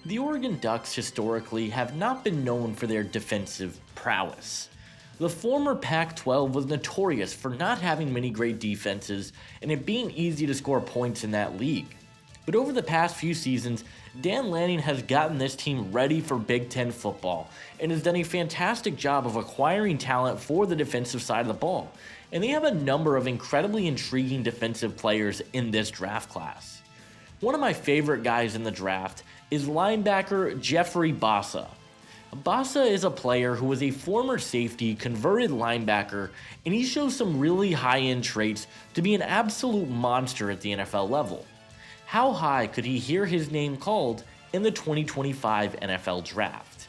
The Oregon Ducks historically have not been known for their defensive prowess. The former Pac-12 was notorious for not having many great defenses and it being easy to score points in that league. But over the past few seasons, Dan Lanning has gotten this team ready for Big Ten football and has done a fantastic job of acquiring talent for the defensive side of the ball. And they have a number of incredibly intriguing defensive players in this draft class. One of my favorite guys in the draft is linebacker Bassa. Bassa is a player who was a former safety, converted linebacker, and he shows some really high-end traits to be an absolute monster at the NFL level. How high could he hear his name called in the 2025 NFL Draft?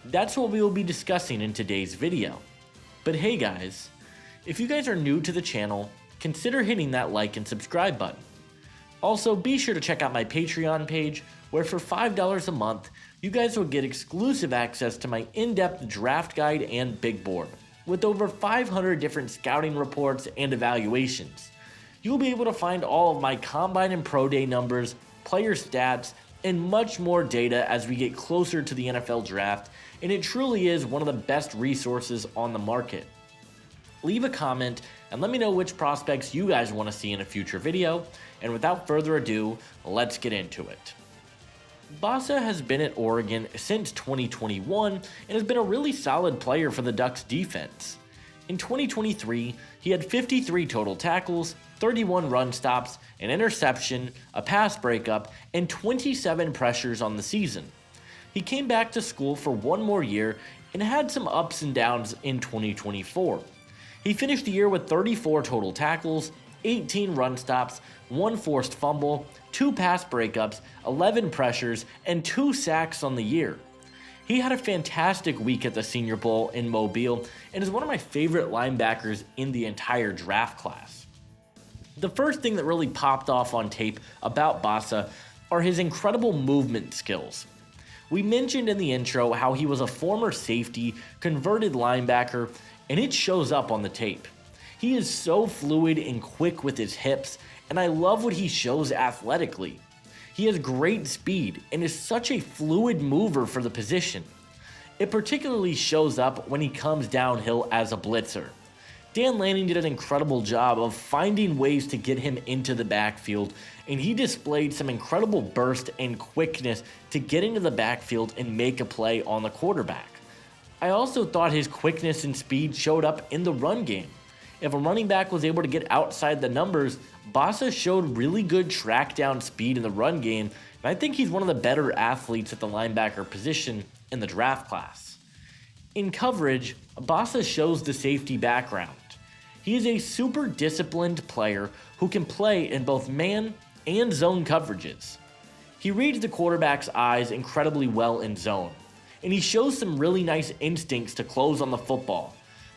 That's what we will be discussing in today's video. But hey guys, if you guys are new to the channel, consider hitting that like and subscribe button. Also, be sure to check out my Patreon page, where for $5 a month, you guys will get exclusive access to my in-depth draft guide and big board, with over 500 different scouting reports and evaluations. You'll be able to find all of my Combine and Pro Day numbers, player stats, and much more data as we get closer to the NFL Draft, and it truly is one of the best resources on the market. Leave a comment and let me know which prospects you guys want to see in a future video, and without further ado, let's get into it. Bassa has been at Oregon since 2021 and has been a really solid player for the Ducks defense. In 2023, he had 53 total tackles, 31 run stops, an interception, a pass breakup, and 27 pressures on the season. He came back to school for one more year and had some ups and downs in 2024. He finished the year with 34 total tackles, 18 run stops, 1 forced fumble, 2 pass breakups, 11 pressures, and 2 sacks on the year. He had a fantastic week at the Senior Bowl in Mobile and is one of my favorite linebackers in the entire draft class. The first thing that really popped off on tape about Bassa are his incredible movement skills. We mentioned in the intro how he was a former safety, converted linebacker, and it shows up on the tape. He is so fluid and quick with his hips, and I love what he shows athletically. He has great speed and is such a fluid mover for the position. It particularly shows up when he comes downhill as a blitzer. Dan Lanning did an incredible job of finding ways to get him into the backfield, and he displayed some incredible burst and quickness to get into the backfield and make a play on the quarterback. I also thought his quickness and speed showed up in the run game. If a running back was able to get outside the numbers, Bassa showed really good track down speed in the run game, and I think he's one of the better athletes at the linebacker position in the draft class. In coverage, Bassa shows the safety background. He is a super disciplined player who can play in both man and zone coverages. He reads the quarterback's eyes incredibly well in zone, and he shows some really nice instincts to close on the football.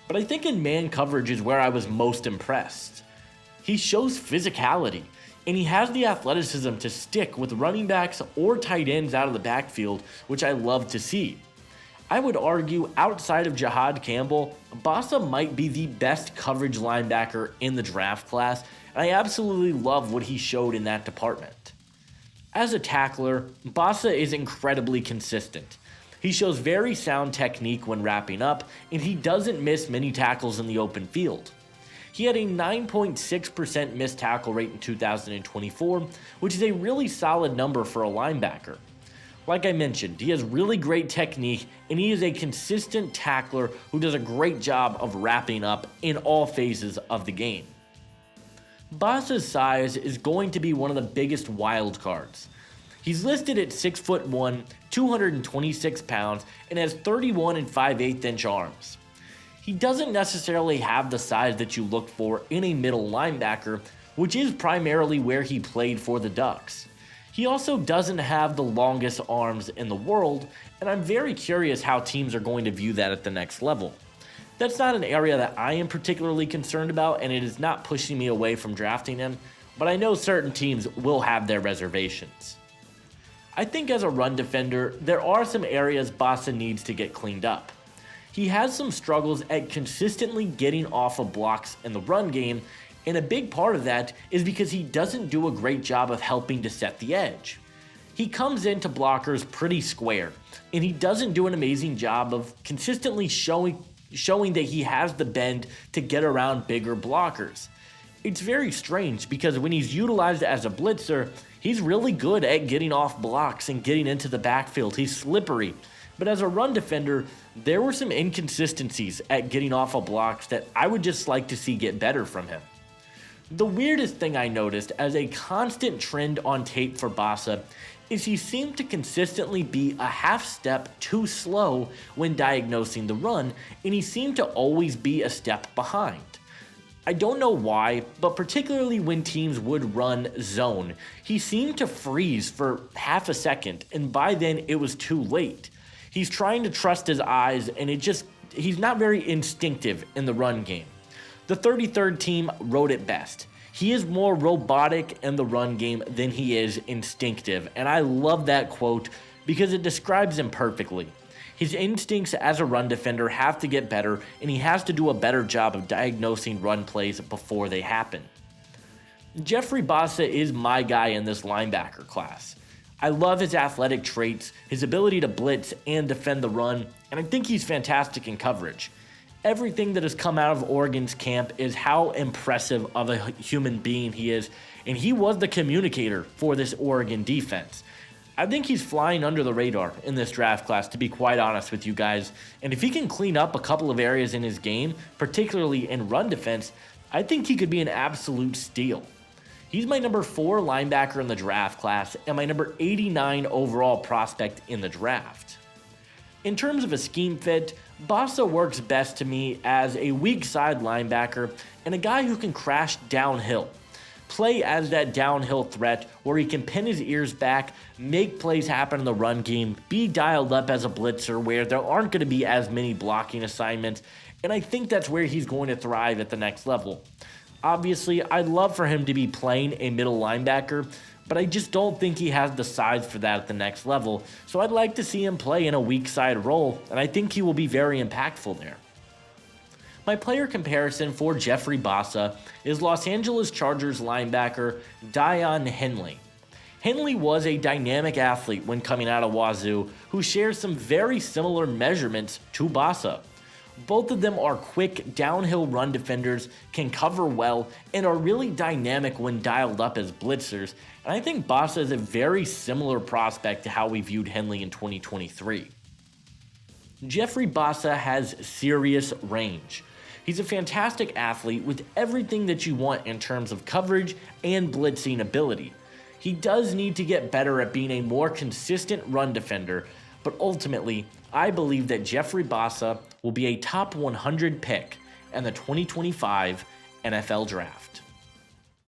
But I think in man coverage is where I was most impressed. He shows physicality, and he has the athleticism to stick with running backs or tight ends out of the backfield, which I love to see. I would argue outside of Jahad Campbell, Bassa might be the best coverage linebacker in the draft class, and I absolutely love what he showed in that department. As a tackler, Bassa is incredibly consistent. He shows very sound technique when wrapping up, and he doesn't miss many tackles in the open field. He had a 9.6% missed tackle rate in 2024, which is a really solid number for a linebacker. Like I mentioned, he has really great technique, and he is a consistent tackler who does a great job of wrapping up in all phases of the game. Bassa's size is going to be one of the biggest wild cards. He's listed at 6'1", 226 pounds, and has 31 5/8 inch arms. He doesn't necessarily have the size that you look for in a middle linebacker, which is primarily where he played for the Ducks. He also doesn't have the longest arms in the world, and I'm very curious how teams are going to view that at the next level. That's not an area that I am particularly concerned about, and it is not pushing me away from drafting him, but I know certain teams will have their reservations. I think as a run defender, there are some areas Bassa needs to get cleaned up. He has some struggles at consistently getting off of blocks in the run game, and a big part of that is because he doesn't do a great job of helping to set the edge. He comes into blockers pretty square, and he doesn't do an amazing job of consistently showing that he has the bend to get around bigger blockers. It's very strange because when he's utilized as a blitzer, he's really good at getting off blocks and getting into the backfield. He's slippery. But as a run defender, there were some inconsistencies at getting off of blocks that I would just like to see get better from him. The weirdest thing I noticed as a constant trend on tape for Bassa is he seemed to consistently be a half step too slow when diagnosing the run, and he seemed to always be a step behind. I don't know why, but particularly when teams would run zone, he seemed to freeze for half a second, and by then it was too late. He's trying to trust his eyes, and he's not very instinctive in the run game. The 33rd team wrote it best. He is more robotic in the run game than he is instinctive, and I love that quote because it describes him perfectly. His instincts as a run defender have to get better, and he has to do a better job of diagnosing run plays before they happen. Jeffrey Bassa is my guy in this linebacker class. I love his athletic traits, his ability to blitz and defend the run, and I think he's fantastic in coverage. Everything that has come out of Oregon's camp is how impressive of a human being he is, and he was the communicator for this Oregon defense. I think he's flying under the radar in this draft class, to be quite honest with you guys. And if he can clean up a couple of areas in his game, particularly in run defense, I think he could be an absolute steal. He's my number 4 linebacker in the draft class and my number 89 overall prospect in the draft. In terms of a scheme fit, Bassa works best to me as a weak side linebacker and a guy who can crash downhill. Play as that downhill threat where he can pin his ears back, make plays happen in the run game, be dialed up as a blitzer where there aren't going to be as many blocking assignments, and I think that's where he's going to thrive at the next level. Obviously, I'd love for him to be playing a middle linebacker, but I just don't think he has the size for that at the next level, so I'd like to see him play in a weak side role, and I think he will be very impactful there. My player comparison for Jeffrey Bassa is Los Angeles Chargers linebacker Daiyan Henley. Henley was a dynamic athlete when coming out of Wazoo who shares some very similar measurements to Bassa. Both of them are quick downhill run defenders, can cover well, and are really dynamic when dialed up as blitzers, and I think Bassa is a very similar prospect to how we viewed Henley in 2023. Jeffrey Bassa has serious range. He's a fantastic athlete with everything that you want in terms of coverage and blitzing ability. He does need to get better at being a more consistent run defender, but ultimately, I believe that Jeffrey Bassa will be a top 100 pick in the 2025 NFL Draft.